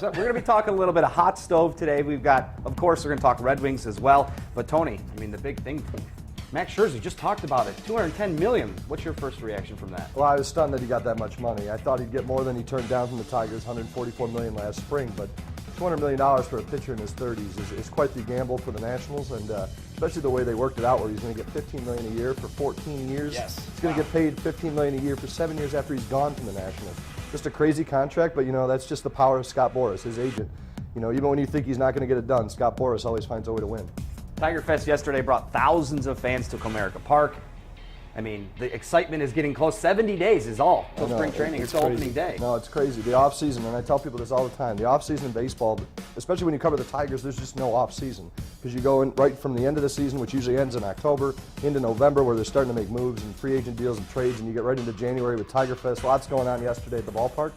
So we're going to be talking a little bit of hot stove today. We've got, of course, we're going to talk Red Wings as well. But Tony, I mean, the big thing, Max Scherzer just talked about it, $210 million. What's your first reaction from that? Well, I was stunned that he got that much money. I thought he'd get more than he turned down from the Tigers, $144 million last spring, but $200 million for a pitcher in his 30s is quite the gamble for the Nationals, and especially the way they worked it out, where he's going to get $15 million a year for 14 years. Yes. He's going to get paid $15 million a year for 7 years after he's gone from the Nationals. Just a crazy contract, but that's just the power of Scott Boras, his agent. Even when you think he's not going to get it done, Scott Boras always finds a way to win. Tiger Fest yesterday brought thousands of fans to Comerica Park. I mean, the excitement is getting close. 70 days is all till spring training. It's opening day. No, it's crazy. The off-season, and I tell people this all the time, the off-season in baseball, especially when you cover the Tigers, there's just no off-season. Because you go in right from the end of the season, which usually ends in October, into November, where they're starting to make moves and free agent deals and trades, and you get right into January with Tiger Fest. Lots going on yesterday at the ballpark.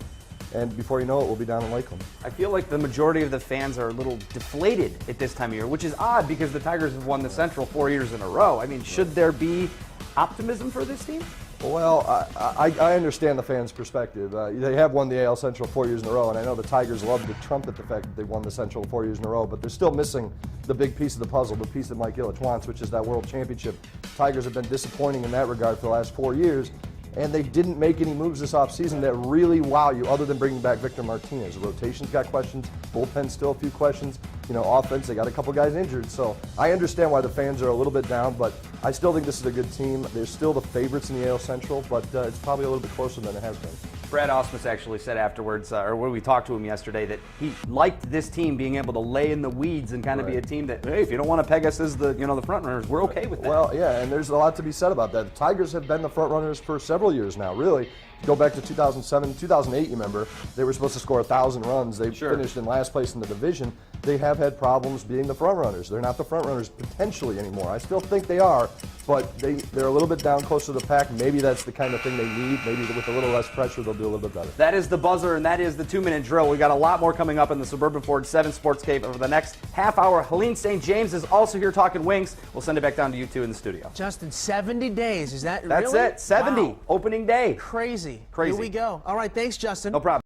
And before you know it, we'll be down in Lakeland. I feel like the majority of the fans are a little deflated at this time of year, which is odd because the Tigers have won the Central 4 years in a row. I mean, should there be optimism for this team? Well, I understand the fans' perspective. They have won the AL Central 4 years in a row, and I know the Tigers love to trumpet the fact that they've won the Central 4 years in a row, but they're still missing the big piece of the puzzle, the piece that Mike Ilitch wants, which is that World Championship. Tigers have been disappointing in that regard for the last 4 years, and they didn't make any moves this offseason that really wow you, other than bringing back Victor Martinez. The rotation's got questions, bullpen's still a few questions. Offense, they got a couple guys injured. So I understand why the fans are a little bit down, but I still think this is a good team. They're still the favorites in the AL Central, but it's probably a little bit closer than it has been. Brad Ausmus actually said afterwards, or when we talked to him yesterday, that he liked this team being able to lay in the weeds and kind of be a team that, hey, if you don't want to peg us as the the front runners, we're okay with that. Well, yeah, and there's a lot to be said about that. The Tigers have been the front runners for several years now, really. Go back to 2007, 2008, you remember, they were supposed to score 1,000 runs. They finished in last place in the division. They have had problems being the front runners. They're not the front runners potentially anymore. I still think they are, but they're a little bit down close to the pack. Maybe that's the kind of thing they need. Maybe with a little less pressure, they'll do a little bit better. That is the buzzer, and that is the 2-minute drill. We've got a lot more coming up in the Suburban Ford 7 Sports Cave over the next half hour. Helene St. James is also here talking Wings. We'll send it back down to you two in the studio. Justin, 70 days. Is that That's really? it. 70. Wow. Opening day. Crazy. Crazy. Here we go. All right, thanks, Justin. No problem.